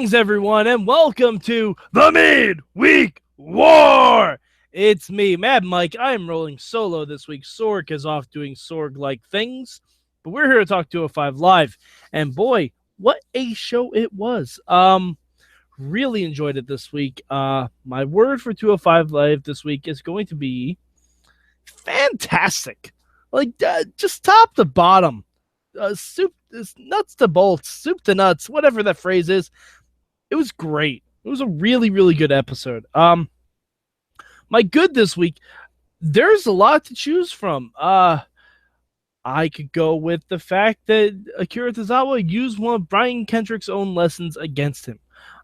Greetings, everyone, and welcome to the Midweek War. It's me, Mad Mike. I am rolling solo this week. Sorg is off doing Sorg-like things, but we're here to talk 205 Live. And boy, what a show it was. Really enjoyed it this week. My word for 205 Live this week is going to be fantastic. Just top to bottom. Soup, nuts to bolts, soup to nuts, whatever that phrase is. It was great. It was a really, really good episode. My good this week, there's a lot to choose from. I could go with the fact that Akira Tozawa used one of Brian Kendrick's own lessons against him.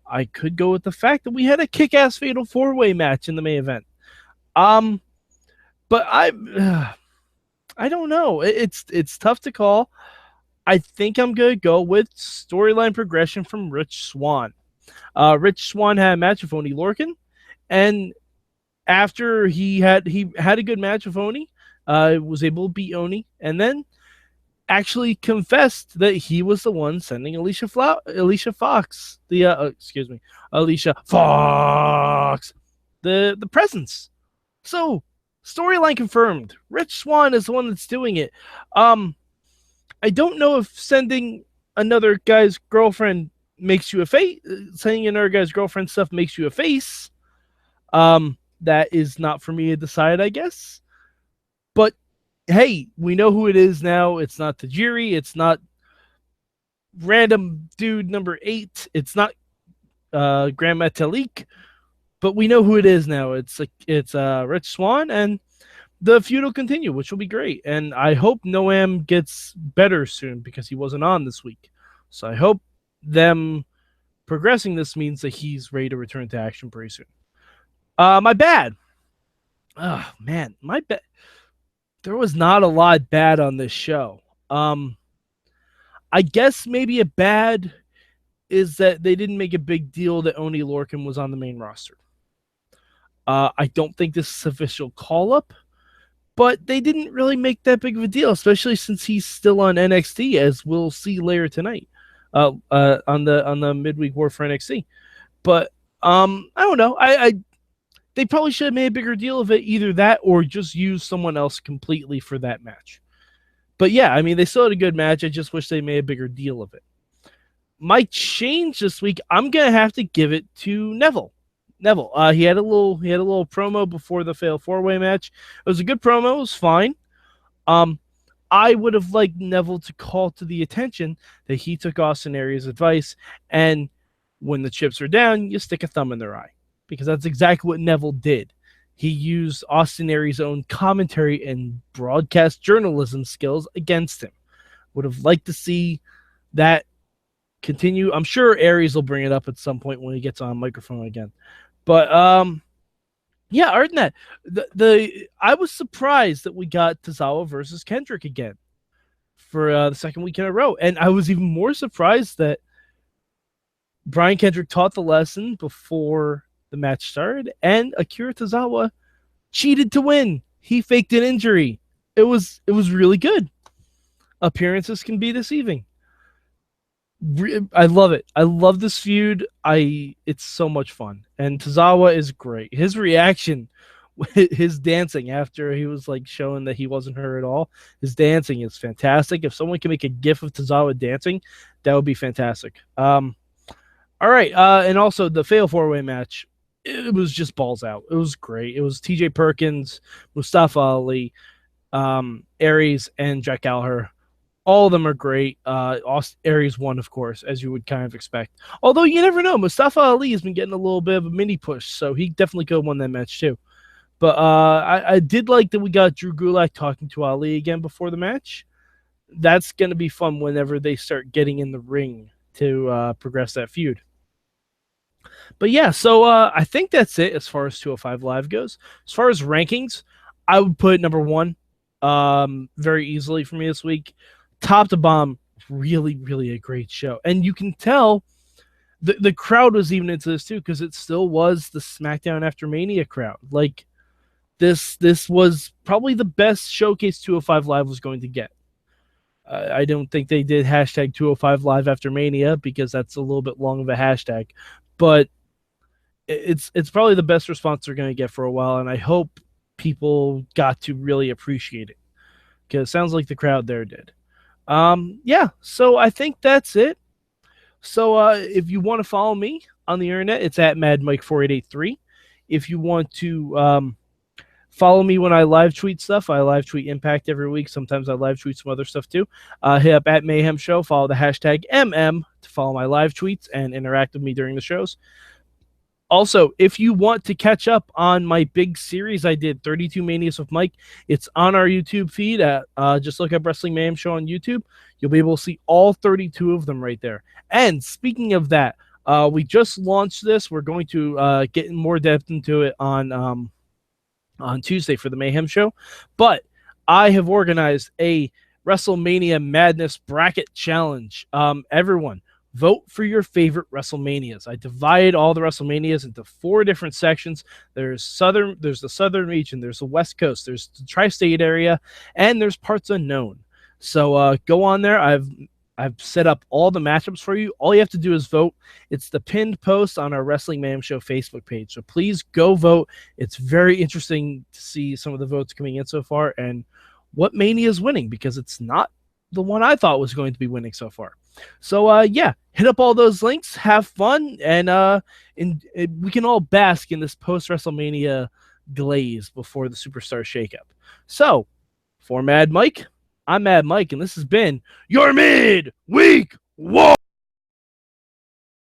I could go with the fact that we had a kick-ass fatal four-way match in the main event. But I don't know. It's tough to call. I think I'm going to go with storyline progression from Rich Swann. Rich Swann had a match with Oni Lorcan, and after he had a good match with Oni, was able to beat Oni, and then actually confessed that he was the one sending Alicia Fox, the presents. So storyline confirmed. Rich Swann is the one that's doing it. I don't know if sending another guy's girlfriend makes you a face. Sending another guy's girlfriend stuff makes you a face. That is not for me to decide, I guess. But hey, we know who it is now. It's not Tajiri. It's not random dude number 8. It's not Grand Metalik. But we know who it is now. It's Rich Swann, and the feud will continue, which will be great. And I hope Noam gets better soon because he wasn't on this week. So I hope them progressing this means that he's ready to return to action pretty soon. My bad. Oh, man. My bad. There was not a lot bad on this show. I guess maybe a bad is that they didn't make a big deal that Oni Lorcan was on the main roster. I don't think this is official call-up, but they didn't really make that big of a deal, especially since he's still on NXT, as we'll see later tonight on the midweek war for NXT. But I don't know. They probably should have made a bigger deal of it, either that or just use someone else completely for that match. But yeah, I mean, they still had a good match. I just wish they made a bigger deal of it. My change this week, I'm gonna have to give it to Neville. He had a little promo before the fail 4-way match. It was a good promo. It was fine. I would have liked Neville to call to the attention that he took Austin Aries' advice, and when the chips are down, you stick a thumb in their eye, because that's exactly what Neville did. He used Austin Aries' own commentary and broadcast journalism skills against him. Would have liked to see that continue. I'm sure Aries will bring it up at some point when he gets on microphone again. But yeah, other than that, I was surprised that we got Tozawa versus Kendrick again for the second week in a row, and I was even more surprised that Brian Kendrick taught the lesson before the match started, and Akira Tozawa cheated to win. He faked an injury. It was really good. Appearances can be deceiving. I love it. I love this feud. It's so much fun. And Tozawa is great. His reaction, his dancing after he was like showing that he wasn't hurt at all, his dancing is fantastic. If someone can make a gif of Tozawa dancing, that would be fantastic. All right. And also the fail 4-way match, it was just balls out. It was great. It was TJ Perkins, Mustafa Ali, Aries, and Jack Gallagher. All of them are great. Aries won, of course, as you would kind of expect. Although you never know. Mustafa Ali has been getting a little bit of a mini push, so he definitely could have won that match too. But I did like that we got Drew Gulak talking to Ali again before the match. That's going to be fun whenever they start getting in the ring to progress that feud. But yeah, so I think that's it as far as 205 Live goes. As far as rankings, I would put number 1 very easily for me this week. Top to bottom, really, really a great show. And you can tell the crowd was even into this too, because it still was the SmackDown After Mania crowd. Like, this was probably the best showcase 205 Live was going to get. I don't think they did hashtag 205 live after Mania because that's a little bit long of a hashtag, but it's probably the best response they're going to get for a while, and I hope people got to really appreciate it because it sounds like the crowd there did. Yeah, so I think that's it. So if you want to follow me on the internet, it's at MadMike4883. If you want to follow me when I live tweet stuff, I live tweet Impact every week. Sometimes I live tweet some other stuff too. Hit up at Mayhem Show. Follow the hashtag MM to follow my live tweets and interact with me during the shows. Also, if you want to catch up on my big series I did, 32 Manias with Mike, it's on our YouTube feed. Just look up Wrestling Mayhem Show on YouTube. You'll be able to see all 32 of them right there. And speaking of that, we just launched this. We're going to get more depth into it on Tuesday for the Mayhem Show. But I have organized a WrestleMania Madness Bracket Challenge. Everyone, vote for your favorite WrestleManias. I divide all the WrestleManias into 4 different sections. There's the Southern region, there's the West Coast, there's the Tri-State area, and there's parts unknown. So go on there. I've set up all the matchups for you. All you have to do is vote. It's the pinned post on our Wrestling Mayhem Show Facebook page. So please go vote. It's very interesting to see some of the votes coming in so far and what Mania is winning, because it's not the one I thought was going to be winning so far. So yeah, hit up all those links, have fun, and we can all bask in this post WrestleMania glaze before the Superstar shakeup. So for Mad Mike, I'm Mad Mike, and this has been your Midweek War.